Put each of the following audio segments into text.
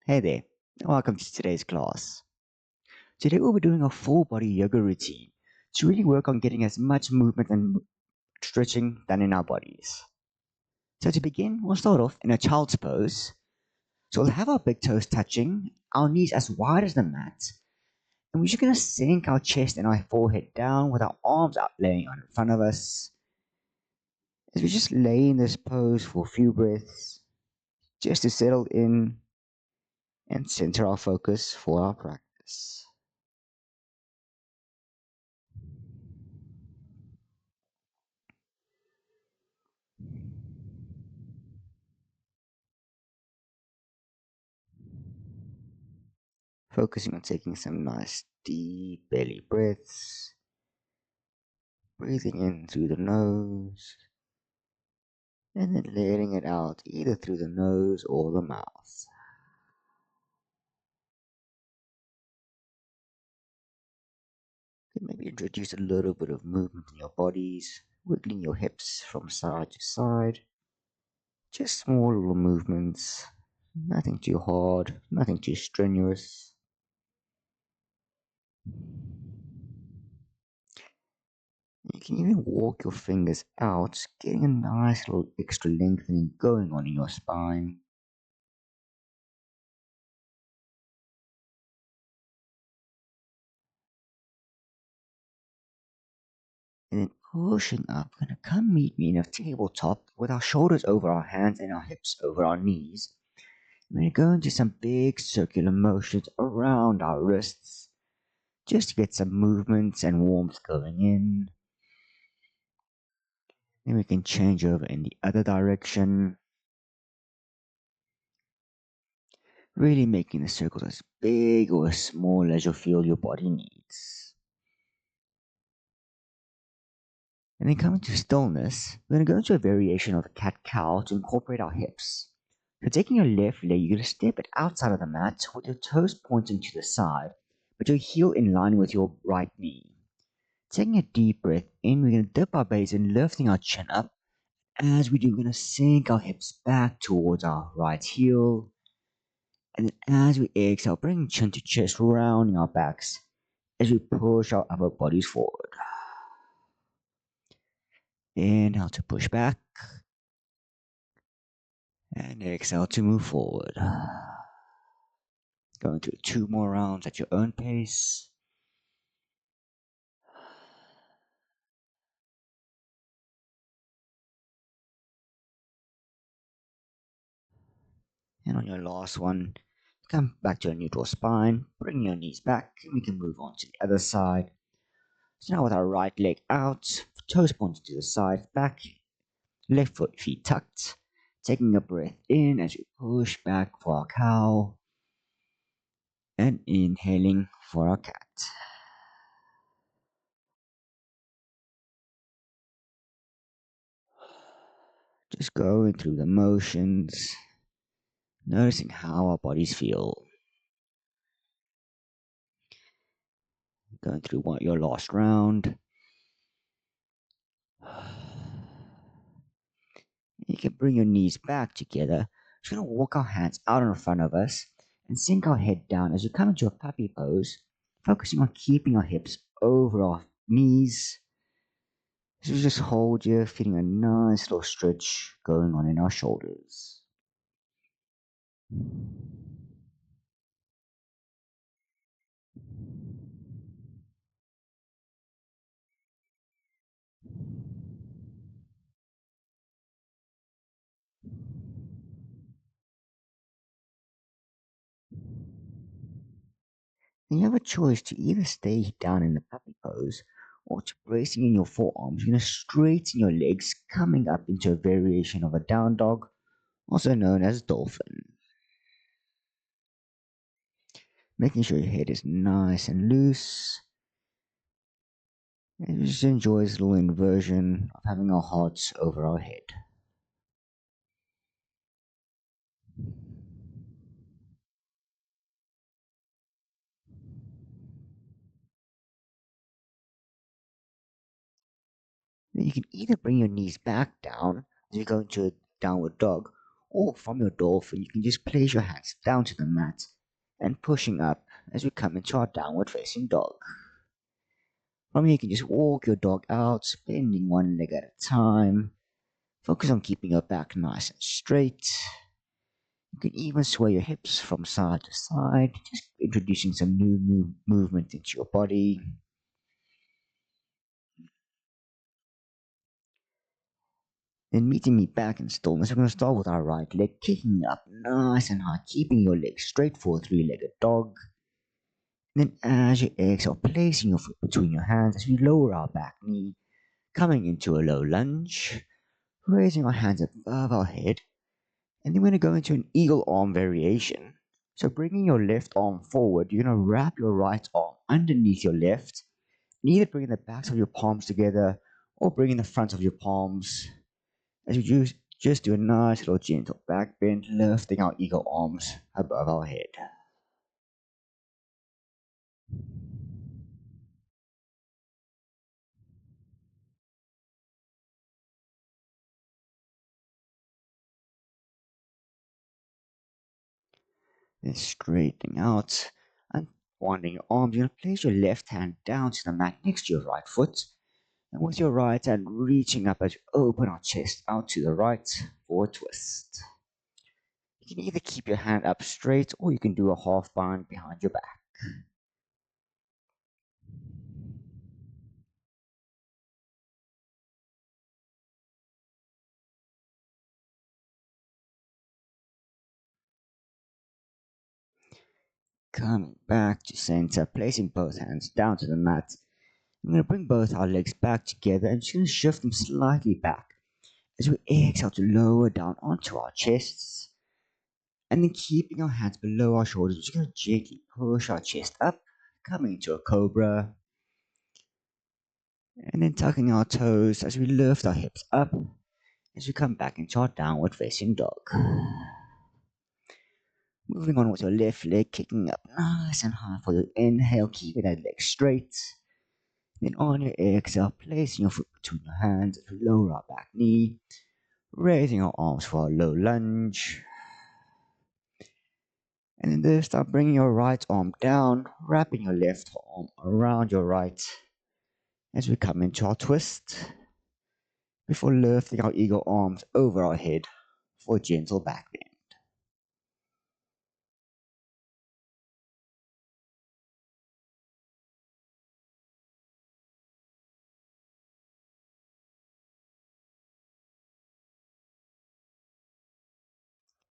Hey there, and welcome to today's class. Today we'll be doing a full body yoga routine to really work on getting as much movement and stretching done in our bodies. So to begin, we'll start off in a child's pose. So we'll have our big toes touching, our knees as wide as the mat, and we're just going to sink our chest and our forehead down with our arms out laying on in front of us. As we just lay in this pose for a few breaths, just to settle in and center our focus for our practice. Focusing on taking some nice deep belly breaths, breathing in through the nose, and then letting it out either through the nose or the mouth. Then maybe introduce a little bit of movement in your bodies, wiggling your hips from side to side. Just small little movements, nothing too hard, nothing too strenuous. You can even walk your fingers out, getting a nice little extra lengthening going on in your spine. And then pushing up, gonna come meet me in a tabletop with our shoulders over our hands and our hips over our knees. We're gonna go into some big circular motions around our wrists just to get some movements and warmth going in. Then we can change over in the other direction, really making the circles as big or as small as you feel your body needs. And then coming to stillness, we're going to go into a variation of a cat-cow to incorporate our hips. So taking your left leg, you're going to step it outside of the mat with your toes pointing to the side, but your heel in line with your right knee. Taking a deep breath in, we're going to dip our bellies and lifting our chin up. As we do, we're going to sink our hips back towards our right heel. And then as we exhale, bring chin to chest, rounding our backs as we push our upper bodies forward. Inhale to push back. And exhale to move forward. Going through 2 more rounds at your own pace. And on your last one, come back to a neutral spine. Bring your knees back, and we can move on to the other side. So now with our right leg out, toes pointed to the side, back, left foot, feet tucked. Taking a breath in as we push back for our cow. And inhaling for our cat. Just going through the motions, noticing how our bodies feel. Going through your last round. You can bring your knees back together. Just going to walk our hands out in front of us and sink our head down as we come into a puppy pose, focusing on keeping our hips over our knees. So we just hold here, feeling a nice little stretch going on in our shoulders. And you have a choice to either stay down in the puppy pose or to bracing in your forearms. You're going to straighten your legs, coming up into a variation of a down dog, also known as dolphin. Making sure your head is nice and loose. And just enjoy this little inversion of having our hearts over our head. Then you can either bring your knees back down as you go into a downward dog, Or from your dolphin, you can just place your hands down to the mat and pushing up as we come into our downward facing dog. From here, you can just walk your dog out, bending one leg at a time. Focus on keeping your back nice and straight. You can even sway your hips from side to side, just introducing some new movement into your body. Then meeting me back in stillness, we're going to start with our right leg, kicking up nice and high, keeping your legs straight for a three-legged dog. And then as you exhale, placing your foot between your hands as we lower our back knee, coming into a low lunge, raising our hands above our head. And then we're going to go into an eagle arm variation. So bringing your left arm forward, you're going to wrap your right arm underneath your left, and either bringing the backs of your palms together or bringing the fronts of your palms as we just do a nice little gentle back bend, lifting our eagle arms above our head. Then straightening out and winding your arms. You're going to place your left hand down to the mat next to your right foot. And with your right hand reaching up as you open our chest out to the right for a twist. You can either keep your hand up straight or you can do a half bind behind your back. Coming back to center, placing both hands down to the mat. I'm going to bring both our legs back together and just going to shift them slightly back as we exhale to lower down onto our chests. And then keeping our hands below our shoulders, we're just going to gently push our chest up, coming into a cobra. And then tucking our toes as we lift our hips up as we come back into our downward facing dog. Moving on with your left leg, kicking up nice and high for your inhale, keeping that leg straight. Then on your exhale, placing your foot between your hands as we lower our back knee, raising our arms for a low lunge. And then this time, bringing your right arm down, wrapping your left arm around your right as we come into our twist, before lifting our eagle arms over our head for a gentle back bend.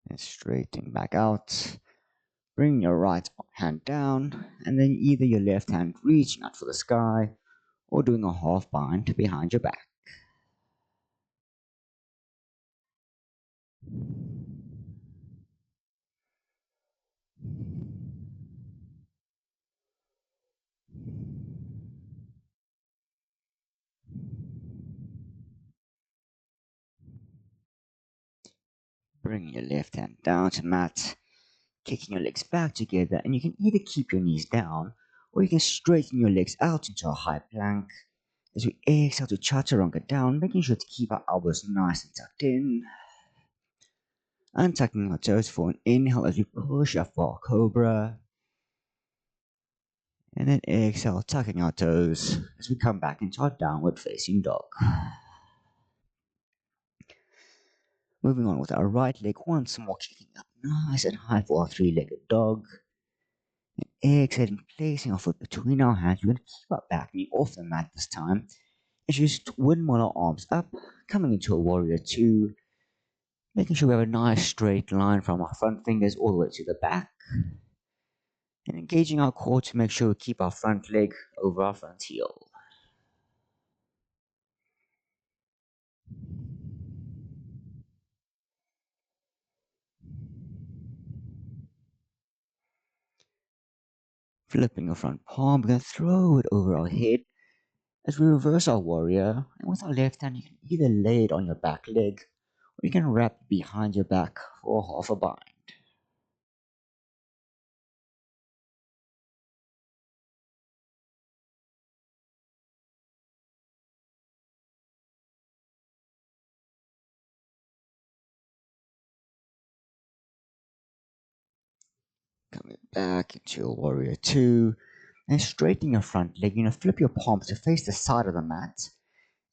And straightening back out. Bring your right hand down, and then either your left hand reaching out for the sky or doing a half bind behind your back. Bring your left hand down to mat, kicking your legs back together, and you can either keep your knees down or you can straighten your legs out into a high plank as we exhale to chaturanga down, making sure to keep our elbows nice and tucked in. Untucking our toes for an inhale as we push up for our cobra. And then exhale, tucking our toes as we come back into our downward facing dog. Moving on with our right leg, once more kicking up nice and high for our three-legged dog. And exhaling, placing our foot between our hands. We're going to keep our back knee off the mat this time. As you windmill our arms up, coming into a warrior two. Making sure we have a nice straight line from our front fingers all the way to the back. And engaging our core to make sure we keep our front leg over our front heel. Flipping our front palm, we're going to throw it over our head as we reverse our warrior. And with our left hand, you can either lay it on your back leg or you can wrap it behind your back for half a bind. Coming back into your warrior two. And straighten your front leg. Flip your palms to face the side of the mat.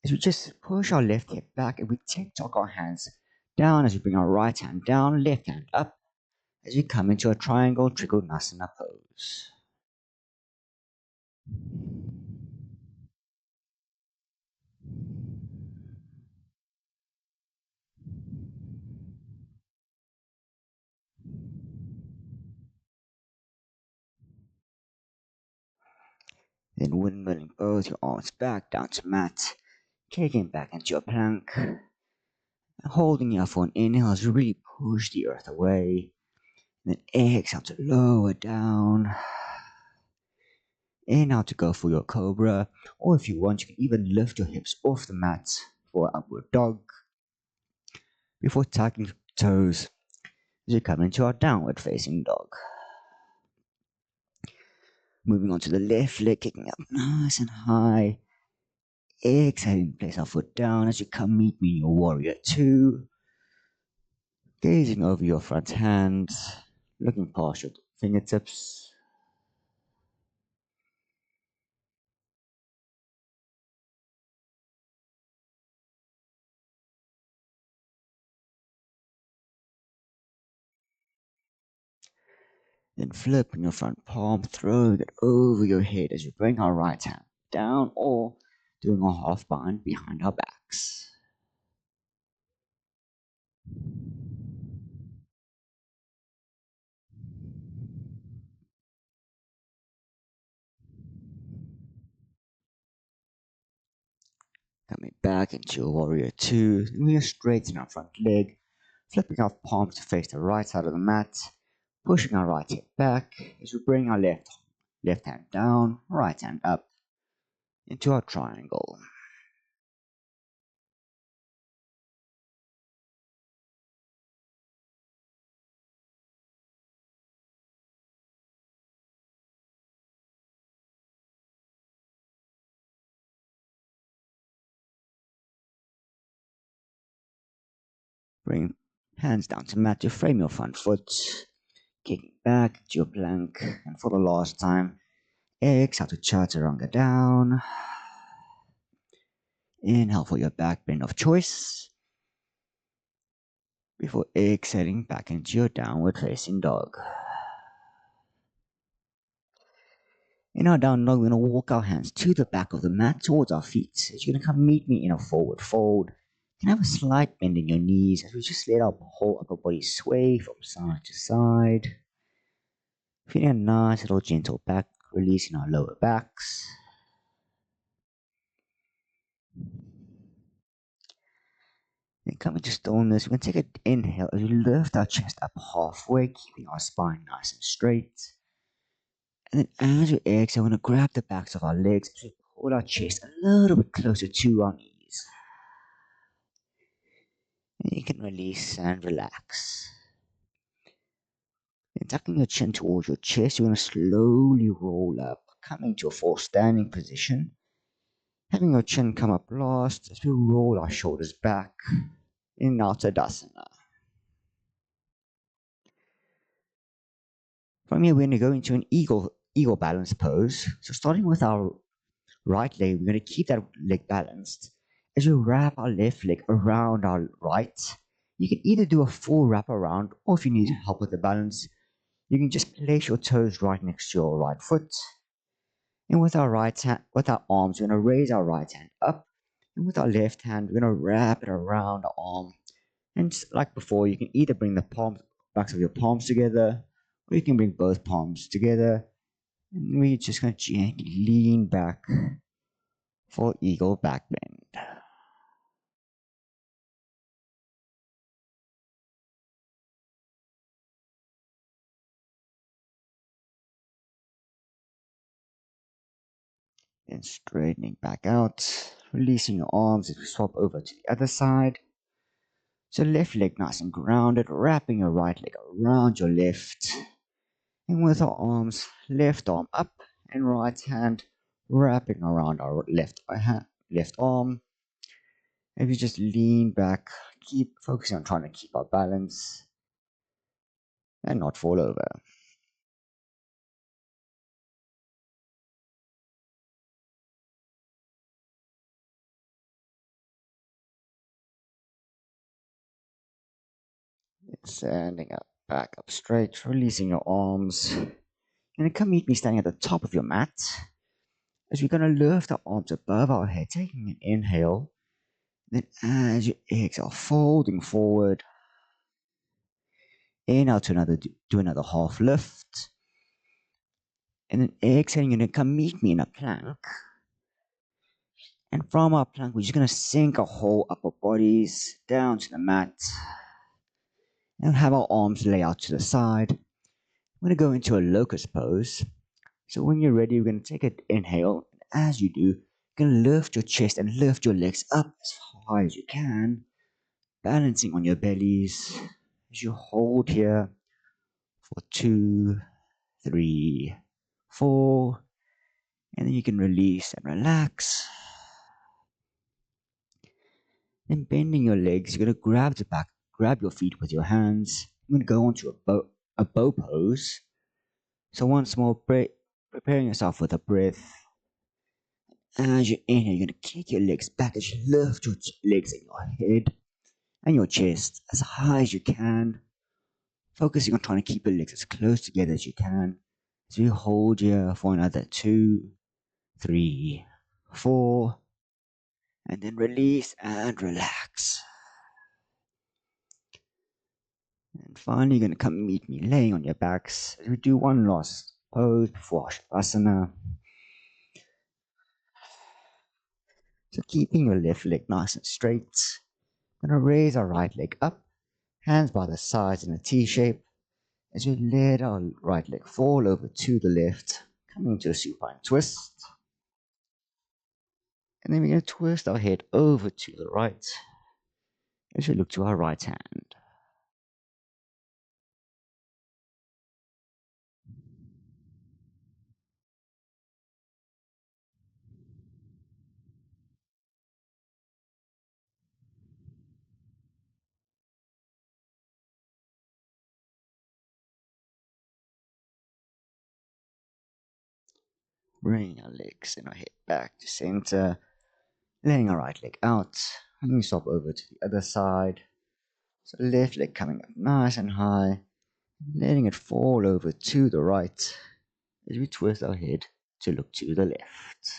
As we just push our left hip back and we TikTok our hands down as we bring our right hand down, left hand up. As we come into a triangle trikonasana pose. Then windmilling both your arms back down to mat, taking back into your plank. Holding here for an inhale as you really push the earth away. Then exhale to lower down. Inhale to go for your cobra, or if you want, you can even lift your hips off the mat for upward dog. Before tucking your toes as you come into our downward facing dog. Moving on to the left leg, kicking up nice and high. Exhaling, place our foot down as you come meet me in your warrior two. Gazing over your front hands, looking past your fingertips. Then flipping your front palm, throwing it over your head as you bring our right hand down or doing a half bind behind our backs. Coming back into your warrior two, we are straighten our front leg, flipping our palms to face the right side of the mat, pushing our right hip back as we bring our left hand down, right hand up into our triangle. Bring hands down to mat to frame your front foot, kicking back to your plank, and for the last time, exhale to chaturanga down. Inhale for your back bend of choice, before exhaling back into your downward facing dog. In our down dog, we're going to walk our hands to the back of the mat towards our feet. So you're going to come meet me in a forward fold. You can have a slight bend in your knees as we just let our whole upper body sway from side to side. Feeling a nice little gentle back release in our lower backs. Then come into stillness. We're going to take an inhale as we lift our chest up halfway, keeping our spine nice and straight. And then as we exhale, we're going to grab the backs of our legs as we pull our chest a little bit closer to our knees. And you can release and relax. Then tucking your chin towards your chest, you're going to slowly roll up, coming to a full standing position. Having your chin come up last as we roll our shoulders back in Tadasana. From here, we're going to go into an eagle balance pose. So starting with our right leg, we're going to keep that leg balanced. As we wrap our left leg around our right, you can either do a full wrap around, or if you need help with the balance, you can just place your toes right next to your right foot. And with our right hand, with our arms, we're going to raise our right hand up. And with our left hand, we're going to wrap it around our arm. And just like before, you can either bring the backs of your palms together, or you can bring both palms together. And we're just going to gently lean back for eagle back bend. Then straightening back out, releasing your arms as we swap over to the other side. So left leg nice and grounded, wrapping your right leg around your left. And with our arms, left arm up and right hand wrapping around our left arm. If you just lean back, keep focusing on trying to keep our balance and not fall over. Standing up, back up straight, releasing your arms. And come meet me standing at the top of your mat. As we're going to lift our arms above our head, taking an inhale. Then as you exhale, folding forward. Inhale to do another half lift. And then exhaling, you're going to come meet me in a plank. And from our plank, we're just going to sink our whole upper bodies down to the mat. And have our arms lay out to the side. I'm going to go into a locust pose. So when you're ready, we're going to take an inhale. And as you do, you're going to lift your chest and lift your legs up as high as you can. Balancing on your bellies as you hold here for 2, 3, 4. And then you can release and relax. Then bending your legs, you're going to grab the back, grab your feet with your hands. I'm going to go onto a bow pose. So once more, preparing yourself with a breath. As you inhale, you're going to kick your legs back as you lift your legs and your head and your chest as high as you can. Focusing on trying to keep your legs as close together as you can. As we hold here for another 2, 3, 4. And then release and relax. And finally, you're going to come meet me laying on your backs as we do one last pose before Shavasana. So keeping your left leg nice and straight. I'm going to raise our right leg up, hands by the sides in a T shape. As we let our right leg fall over to the left, coming into a supine twist. And then we're going to twist our head over to the right as we look to our right hand. Bringing our legs and our head back to center, laying our right leg out, and we swap over to the other side. So left leg coming up nice and high, letting it fall over to the right as we twist our head to look to the left.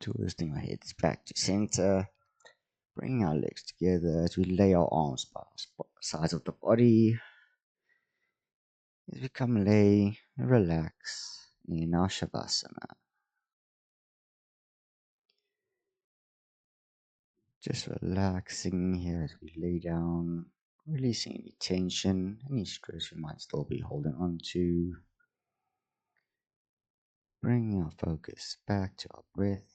Twisting our heads back to center, bringing our legs together as we lay our arms by the sides of the body. As we come lay and relax in our Shavasana. Just relaxing here as we lay down, releasing any tension, any stress we might still be holding on to. Bringing our focus back to our breath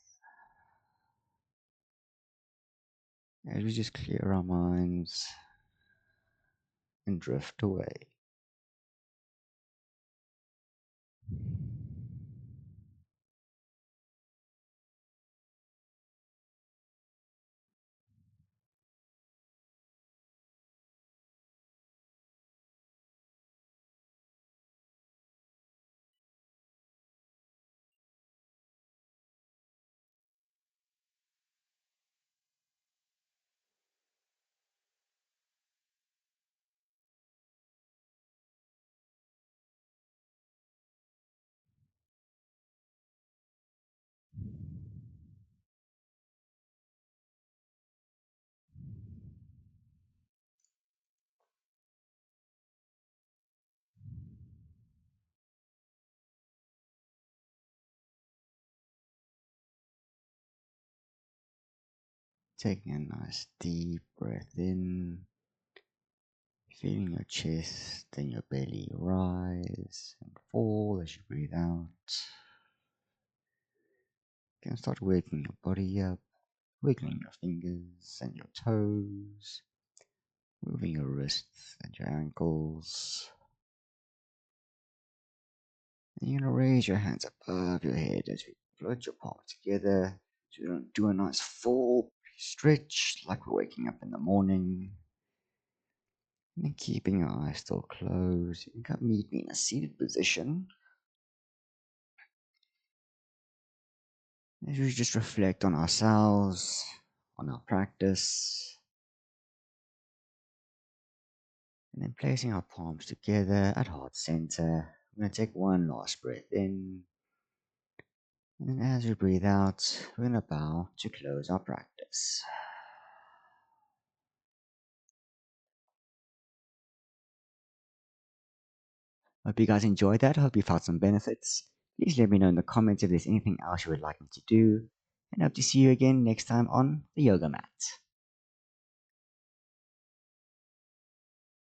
as we just clear our minds and drift away. Taking a nice deep breath in, feeling your chest and your belly rise and fall as you breathe out. You can start waking your body up, wiggling your fingers and your toes, moving your wrists and your ankles. And you're going to raise your hands above your head as we Float your palms together. Do a nice full stretch like we're waking up in the morning. And then keeping your eyes still closed. You can meet me in a seated position. As we just reflect on ourselves, on our practice, and then placing our palms together at heart center. We're going to take one last breath in. And then as we breathe out, we're going to bow to close our practice. Hope you guys enjoyed that. Hope you found some benefits. Please let me know in the comments if there's anything else you would like me to do. And hope to see you again next time on the yoga mat.